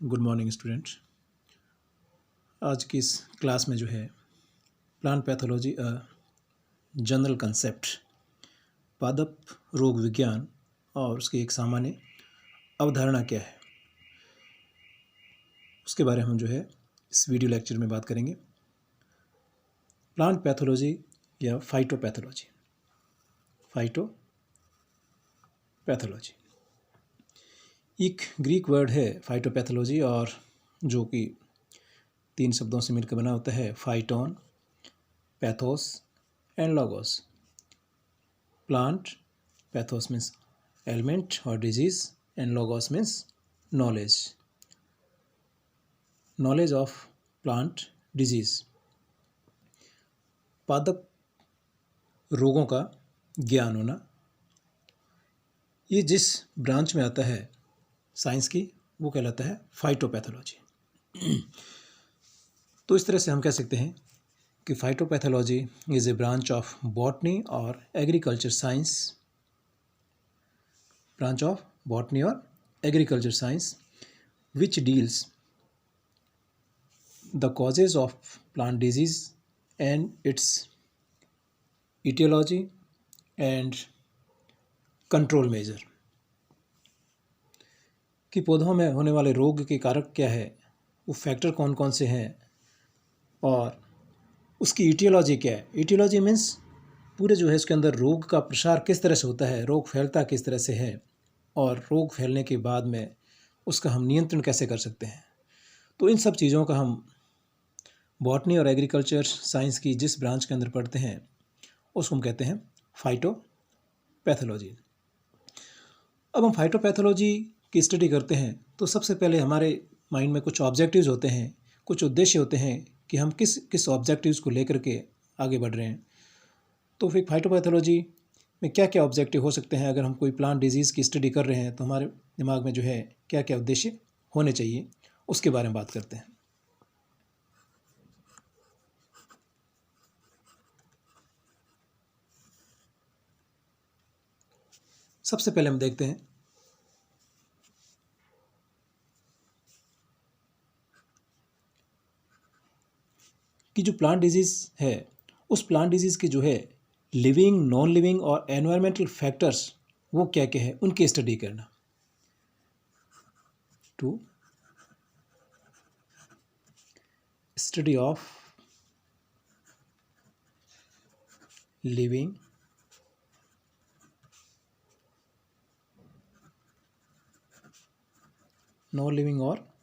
Good morning students. आज की इस क्लास में जो है प्लांट पैथोलॉजी जनरल कंसेप्ट, पादप रोग विज्ञान और उसकी एक सामान्य अवधारणा क्या है, उसके बारे में हम जो है इस वीडियो लेक्चर में बात करेंगे। प्लांट पैथोलॉजी या फाइटोपैथोलॉजी। एक ग्रीक वर्ड है फाइटोपैथोलॉजी, और जो कि 3 शब्दों से मिलकर बना होता है phyton, pathos and logos. Plant, pathos means element और disease, and logos means knowledge of plant disease. पादप रोगों का ज्ञान होना, ये जिस ब्रांच में आता है साइंस की वो कहलाता है फाइटोपैथोलॉजी। तो इस तरह से हम कह सकते हैं कि phytopathology is a branch of botany और agriculture science, which deals the causes of plant disease and its etiology and control measure। कि पौधों में होने वाले रोग के कारक क्या है, वो फैक्टर कौन कौन से हैं, और उसकी ईटियोलॉजी क्या है। ईटियोलॉजी मीन्स पूरे जो है इसके अंदर रोग का प्रसार किस तरह से होता है, रोग फैलता किस तरह से है, और रोग फैलने के बाद में उसका हम नियंत्रण कैसे कर सकते हैं। तो इन सब चीज़ों का हम बॉटनी और एग्रीकल्चर साइंस की जिस ब्रांच के अंदर पढ़ते हैं उसको हम कहते हैं फाइटोपैथोलॉजी। अब हम फाइटोपैथोलॉजी की स्टडी करते हैं तो सबसे पहले हमारे माइंड में कुछ ऑब्जेक्टिव्स होते हैं, कुछ उद्देश्य होते हैं कि हम किस किस ऑब्जेक्टिव्स को लेकर के आगे बढ़ रहे हैं। तो फिर फाइटोपैथोलॉजी में क्या क्या ऑब्जेक्टिव हो सकते हैं। अगर हम कोई प्लांट डिजीज़ की स्टडी कर रहे हैं तो हमारे दिमाग में जो है क्या क्या उद्देश्य होने चाहिए, उसके बारे में बात करते हैं। सबसे पहले हम देखते हैं कि जो प्लांट डिजीज़ है उस प्लांट डिजीज़ की जो है लिविंग, नॉन लिविंग और एनवायरमेंटल फैक्टर्स वो क्या क्या है, उनकी स्टडी करना। To study of living, non living और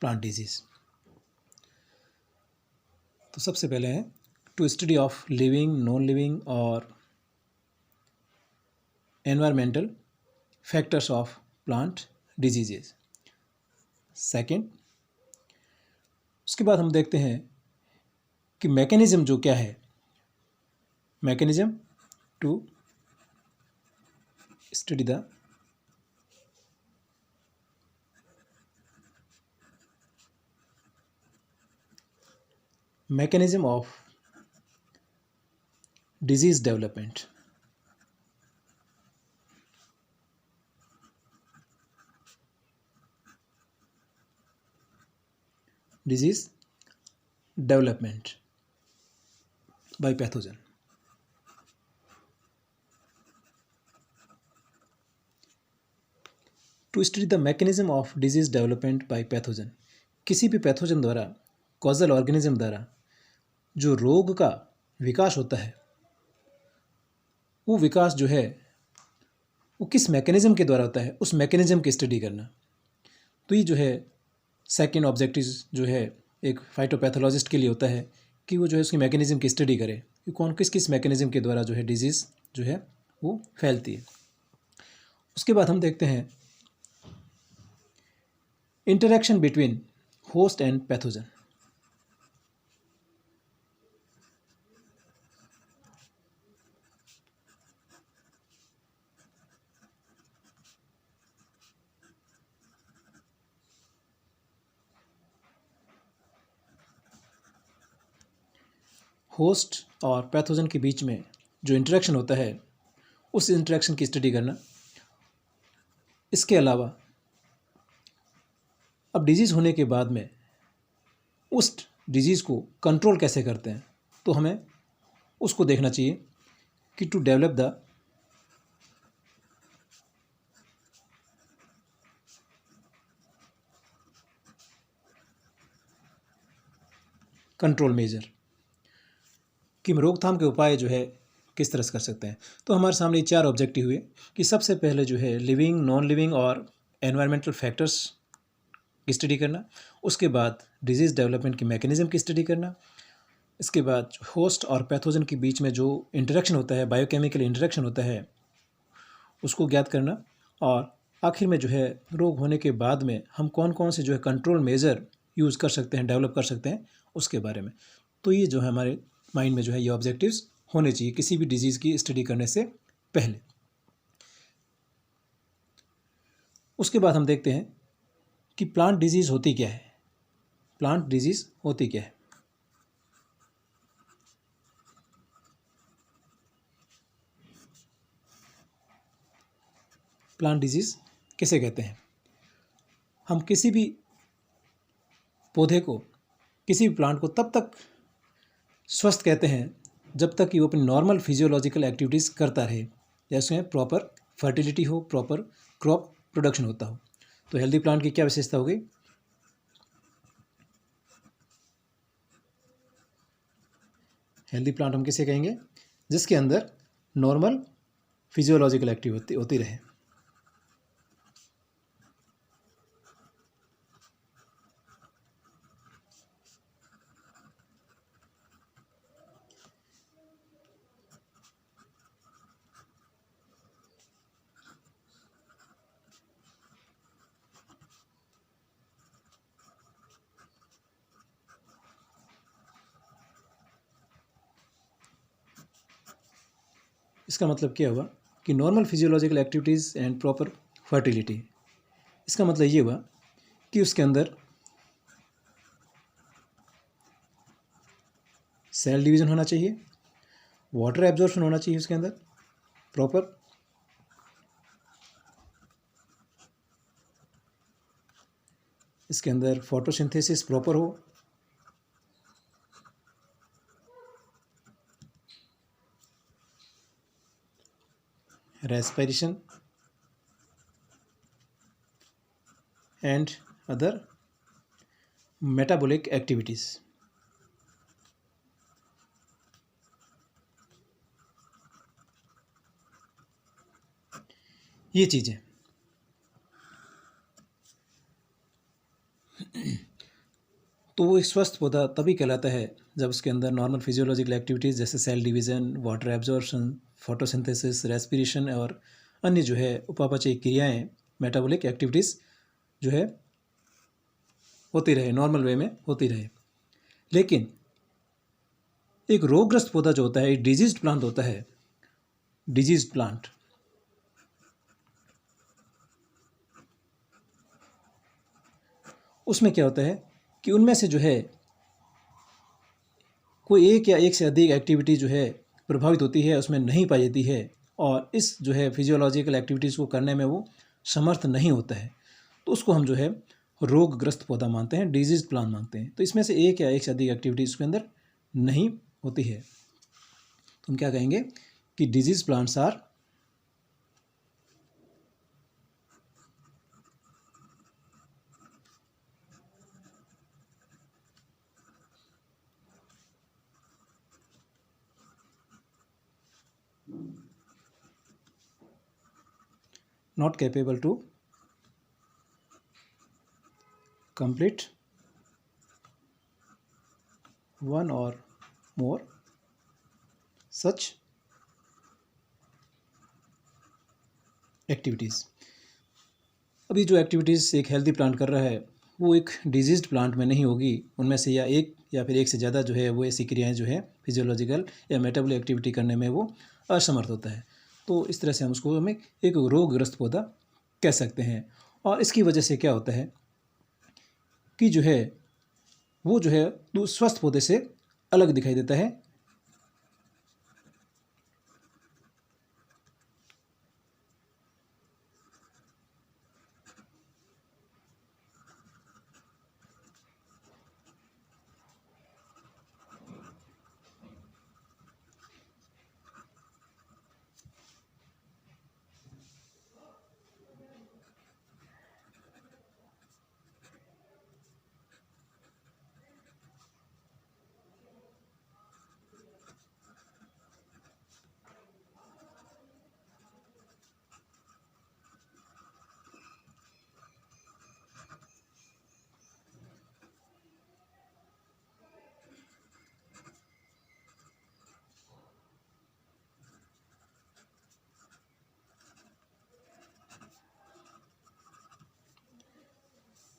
प्लांट डिजीज़। तो सबसे पहले है to study of living, non living और environmental factors of plant diseases. Second, उसके बाद हम देखते हैं कि मैकेनिज्म जो क्या है, mechanism to study the mechanism of disease development। Disease development by pathogen। To study the mechanism of disease development by pathogen, किसी भी पैथोजन द्वारा, कॉजल ऑर्गेनिज्म द्वारा जो रोग का विकास होता है, वो विकास जो है वो किस मैकेनिज्म के द्वारा होता है, उस मैकेनिज्म की स्टडी करना। तो ये जो है सेकेंड ऑब्जेक्टिव जो है एक फाइटोपैथोलॉजिस्ट के लिए होता है कि वो जो है उसकी मैकेनिज्म की स्टडी करे कि कौन किस किस मैकेनिज्म के द्वारा जो है डिजीज़ जो है वो फैलती है। उसके बाद हम देखते हैं interaction between host and pathogen. Host और पैथोजन के बीच में जो इंटरेक्शन होता है उस इंटरेक्शन की स्टडी करना। इसके अलावा अब डिजीज़ होने के बाद में उस डिजीज़ को कंट्रोल कैसे करते हैं, तो हमें उसको देखना चाहिए कि to develop the control measure, कि रोकथाम के उपाय जो है किस तरह से कर सकते हैं। तो हमारे सामने 4 ऑब्जेक्टिव हुए कि सबसे पहले जो है लिविंग, नॉन लिविंग और एनवायरमेंटल फैक्टर्स की स्टडी करना, उसके बाद डिजीज़ डेवलपमेंट की मैकेनिज़्म की स्टडी करना, इसके बाद होस्ट और पैथोजन के बीच में जो इंटरेक्शन होता है, बायोकेमिकल इंटरेक्शन होता है, उसको ज्ञात करना, और आखिर में जो है रोग होने के बाद में हम कौन कौन से जो है कंट्रोल मेजर यूज़ कर सकते हैं, डेवलप कर सकते हैं, उसके बारे में। तो ये जो है हमारे माइंड में जो है ये ऑब्जेक्टिव्स होने चाहिए किसी भी डिजीज़ की स्टडी करने से पहले। उसके बाद हम देखते हैं कि प्लांट डिजीज़ होती क्या है। प्लांट डिजीज़ होती क्या है? प्लांट डिजीज़ किसे कहते हैं? हम किसी भी पौधे को, किसी भी प्लांट को तब तक स्वस्थ कहते हैं जब तक कि वो अपनी नॉर्मल फिजियोलॉजिकल एक्टिविटीज़ करता रहे, जैसे प्रॉपर फर्टिलिटी हो, प्रॉपर क्रॉप प्रोडक्शन होता हो। तो हेल्दी प्लांट की क्या विशेषता हो गई? हेल्दी प्लांट हम किसे कहेंगे? जिसके अंदर नॉर्मल फिजियोलॉजिकल एक्टिविटी होती रहे। इसका मतलब क्या हुआ कि normal physiological activities and proper fertility. इसका मतलब ये हुआ कि उसके अंदर सेल डिवीज़न होना चाहिए, वाटर एब्जॉर्प्शन होना चाहिए उसके अंदर प्रॉपर, इसके अंदर फोटोसिंथेसिस प्रॉपर हो, respiration and other metabolic activities. ये चीज़ें तो वो एक स्वस्थ पौधा तभी कहलाता है जब उसके अंदर नॉर्मल फिजियोलॉजिकल एक्टिविटीज़ जैसे cell division, water absorption, photosynthesis, respiration और अन्य जो है उपापचयी क्रियाएं, मेटाबॉलिक एक्टिविटीज़ जो है होती रहे, नॉर्मल वे में होती रहे। लेकिन एक रोगग्रस्त पौधा जो होता है, एक डिजीज्ड प्लांट होता है, डिजीज्ड प्लांट, उसमें क्या होता है कि उनमें से जो है कोई एक या एक से अधिक एक्टिविटी जो है प्रभावित होती है, उसमें नहीं पाई जाती है, और इस जो है फिजियोलॉजिकल एक्टिविटीज़ को करने में वो समर्थ नहीं होता है, तो उसको हम जो है रोगग्रस्त पौधा मानते हैं, डिजीज प्लांट मानते हैं। तो इसमें से एक या एक से अधिक एक्टिविटीज़ उसके अंदर नहीं होती है, तो हम क्या कहेंगे कि disease plants are not capable to complete one or more such activities. अभी जो एक्टिविटीज़ एक हेल्दी प्लांट कर रहा है वो एक डिजीज्ड प्लांट में नहीं होगी, उनमें से या फिर एक से ज़्यादा जो है वो ऐसी क्रियाएं जो है फिजियोलॉजिकल या मेटाबॉलिक एक्टिविटी करने में वो असमर्थ होता है। तो इस तरह से हम उसको हमें एक रोगग्रस्त पौधा कह सकते हैं। और इसकी वजह से क्या होता है कि जो है वो जो है स्वस्थ पौधे से अलग दिखाई देता है,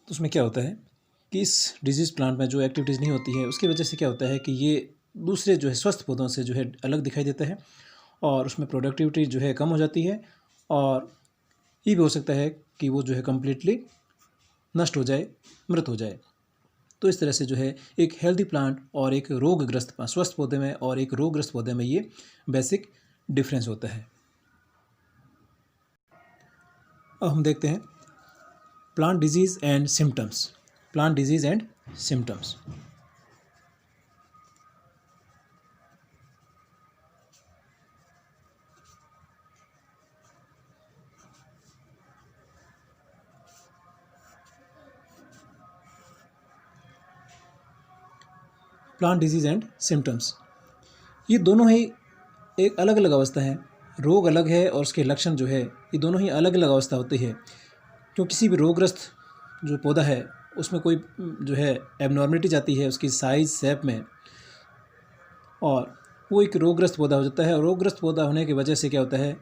तो उसमें क्या होता है कि इस डिजीज़ प्लांट में जो एक्टिविटीज़ नहीं होती है उसकी वजह से क्या होता है कि ये दूसरे जो है स्वस्थ पौधों से जो है अलग दिखाई देता है और उसमें प्रोडक्टिविटी जो है कम हो जाती है और ये भी हो सकता है कि वो जो है कम्प्लीटली नष्ट हो जाए, मृत हो जाए। तो इस तरह से जो है एक हेल्दी प्लांट और एक रोगग्रस्त स्वस्थ पौधे में और एक रोगग्रस्त पौधे में ये बेसिक डिफरेंस होता है। अब हम देखते हैं plant disease and symptoms. Plant disease and symptoms. Plant disease and symptoms, ये दोनों ही एक अलग अलग अवस्था है। रोग अलग है और उसके लक्षण जो है ये दोनों ही अलग अलग अवस्था होती है। क्यों किसी भी रोगग्रस्त जो पौधा है उसमें कोई जो है एबनॉर्मलिटी जाती है उसकी साइज़ शेप में और वो एक रोगग्रस्त पौधा हो जाता है। और रोगग्रस्त पौधा होने की वजह से क्या होता है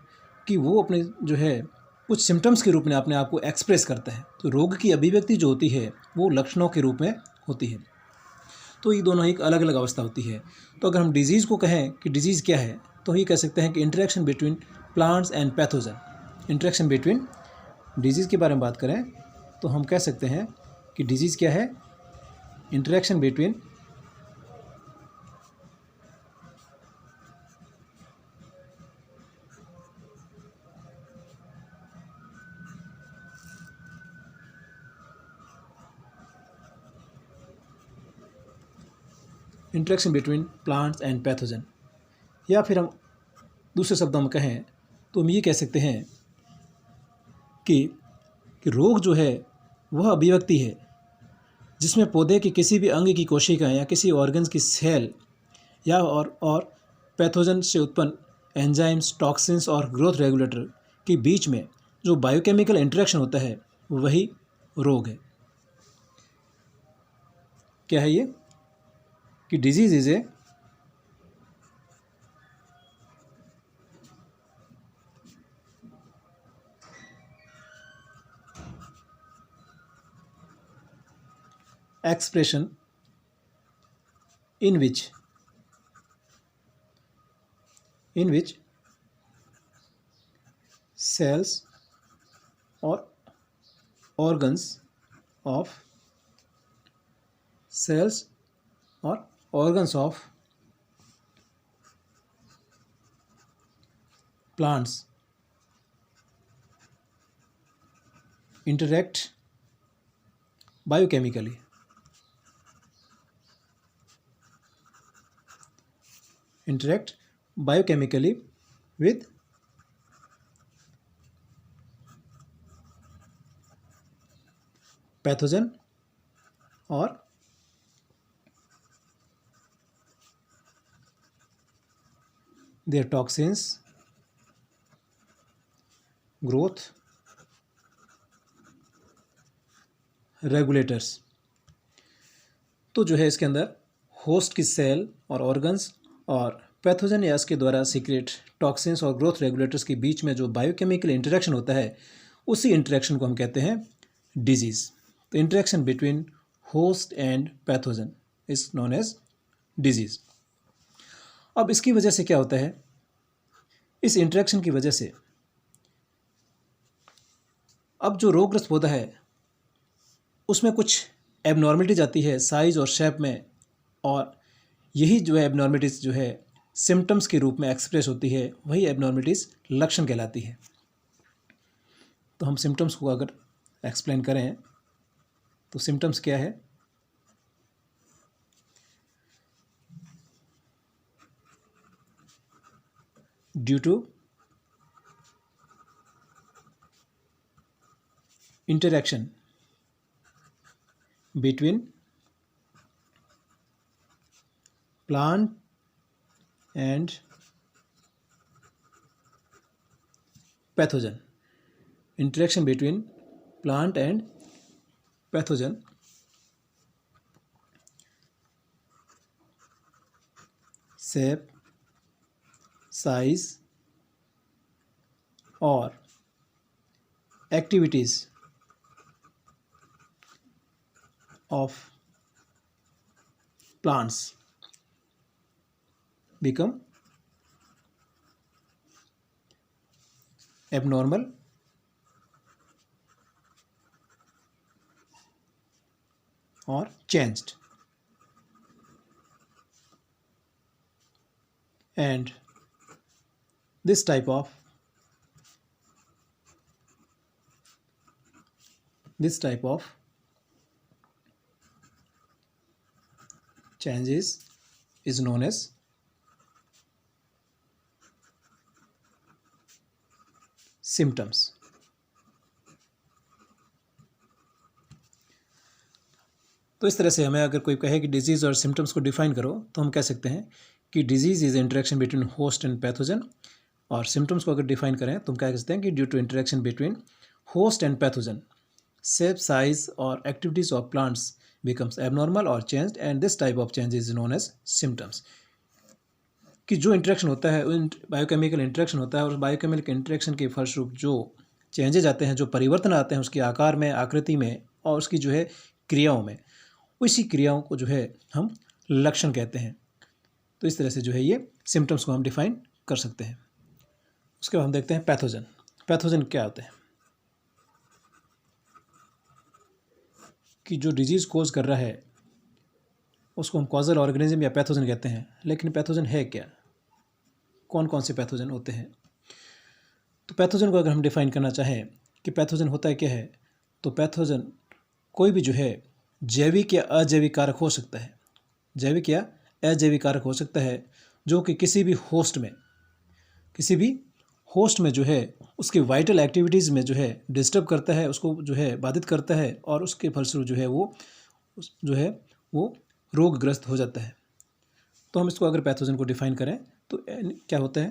कि वो अपने जो है कुछ सिम्टम्स के रूप में अपने आप को एक्सप्रेस करता है। तो रोग की अभिव्यक्ति जो होती है वो लक्षणों के रूप में होती है। तो ये दोनों एक अलग अलग अवस्था होती है। तो अगर हम डिजीज़ को कहें कि डिजीज़ क्या है तो ये कह सकते हैं कि interaction between plants and pathogen. Interaction between disease के बारे में बात करें तो हम कह सकते हैं कि डिजीज़ क्या है, interaction between interaction between plants and pathogen. या फिर हम दूसरे शब्दों में कहें तो हम ये कह सकते हैं कि रोग जो है वह अभिव्यक्ति है जिसमें पौधे के किसी भी अंग की कोशिका या किसी ऑर्गन्स की सेल या और पैथोजन से उत्पन्न एंजाइम्स, टॉक्सिन्स और ग्रोथ रेगुलेटर के बीच में जो बायोकेमिकल इंटरेक्शन होता है वही रोग है। क्या है ये कि disease is a expression in which cells or organs of cells or organs of plants interact biochemically with pathogen or their toxins, growth regulators. तो जो है इसके अंदर होस्ट की सेल और ऑर्गन्स और पैथोजन या इसके द्वारा सीक्रेट टॉक्सिन्स और ग्रोथ रेगुलेटर्स के बीच में जो बायोकेमिकल इंटरेक्शन होता है उसी इंटरेक्शन को हम कहते हैं डिजीज़। तो interaction between host and pathogen is known as disease. अब इसकी वजह से क्या होता है, इस इंटरेक्शन की वजह से अब जो रोगग्रस्त पौधा है उसमें कुछ एबनॉर्मलिटी जाती है साइज़ और शेप में और यही जो है एबनॉर्मलिटीज़ जो है सिम्टम्स के रूप में एक्सप्रेस होती है, वही एबनॉर्मलिटीज़ लक्षण कहलाती है। तो हम सिम्टम्स को अगर एक्सप्लेन करें तो सिम्टम्स क्या है, due to interaction between plant and pathogen. Interaction between plant and pathogen shape, size और activities of plants become abnormal or changed, and this type of changes is known as symptoms. तो इस तरह से हमें अगर कोई कहे कि डिजीज़ और सिम्टम्स को डिफाइन करो तो हम कह सकते हैं कि disease is interaction between host and pathogen, और सिम्टम्स को अगर डिफाइन करें तो हम कह सकते हैं कि due to interaction between host and pathogen shape, size और activities of plants becomes abnormal और changed, and this type of change is known as symptoms. कि जो इंटरेक्शन होता है, बायोकेमिकल इंटरेक्शन होता है, और बायोकेमिकल इंटरेक्शन के फलस्वरूप जो चेंजेज आते हैं, जो परिवर्तन आते हैं उसके आकार में, आकृति में और उसकी जो है क्रियाओं में, उसी क्रियाओं को जो है हम लक्षण कहते हैं। तो इस तरह से जो है ये सिम्टम्स को हम डिफाइन कर सकते हैं। उसके बाद हम देखते हैं पैथोजन। पैथोजन क्या होते हैं? कि जो डिजीज़ कोज कर रहा है उसको हम कॉजल ऑर्गेनिज्म या पैथोजन कहते हैं। लेकिन पैथोजन है क्या? कौन कौन से पैथोजन होते हैं? तो पैथोजन को अगर हम डिफाइन करना चाहें कि पैथोजन होता है क्या है, तो पैथोजन कोई भी जो है जैविक या अजैविक कारक हो सकता है। जैविक या अजैविक कारक हो सकता है जो कि किसी भी होस्ट में जो है उसकी वाइटल एक्टिविटीज़ में जो है डिस्टर्ब करता है, उसको जो है बाधित करता है, और उसके फलस्वरूप जो है वो रोगग्रस्त हो जाता है। तो हम इसको अगर पैथोजन को डिफाइन करें तो क्या होता है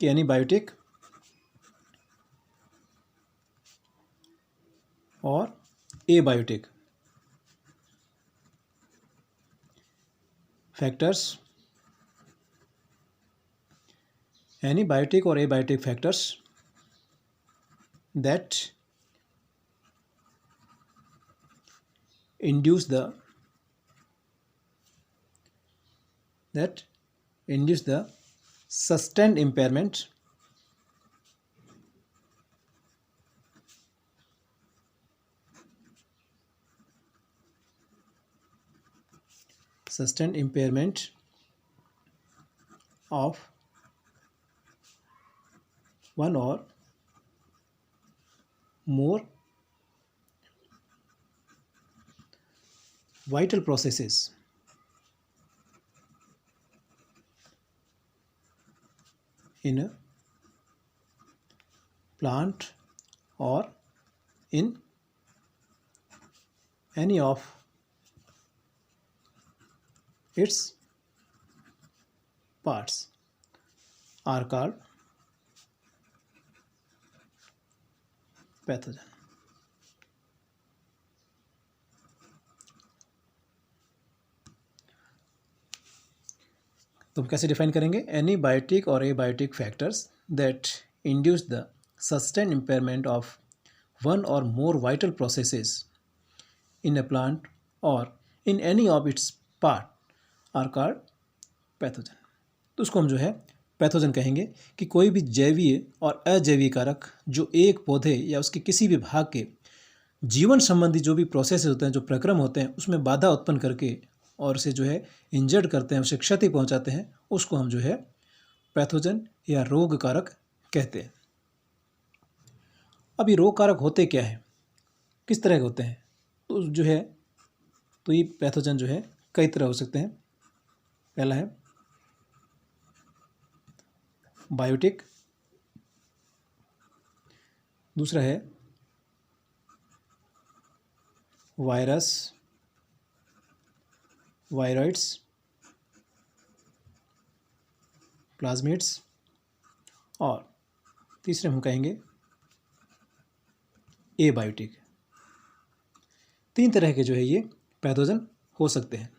कि एनीबायोटिक or abiotic factors, एनीबायोटिक or abiotic factors that induce the sustained impairment of one or more vital processes in a plant or in any of its parts are called pathogen. तो हम कैसे डिफाइन करेंगे? Any biotic or abiotic factors that induce the sustain impairment of one or more vital processes in a plant or in any of its part are called pathogen. तो उसको हम जो है pathogen कहेंगे कि कोई भी जैवीय और अजैवीय कारक जो एक पौधे या उसके किसी भी भाग के जीवन संबंधी जो भी प्रोसेस होते हैं, जो प्रक्रम होते हैं, उसमें बाधा उत्पन्न करके और उसे जो है इंजर्ड करते हैं, उसे क्षति पहुंचाते हैं, उसको हम जो है पैथोजन या रोग कारक कहते हैं। अब ये रोग कारक होते क्या हैं, किस तरह के होते हैं? तो ये पैथोजन जो है कई तरह हो सकते हैं। पहला है बायोटिक, दूसरा है वायरस, वायरॉइड्स, प्लाज्मिड्स, और तीसरे हम कहेंगे एबायोटिक। 3 तरह के जो है ये पैथोजन हो सकते हैं।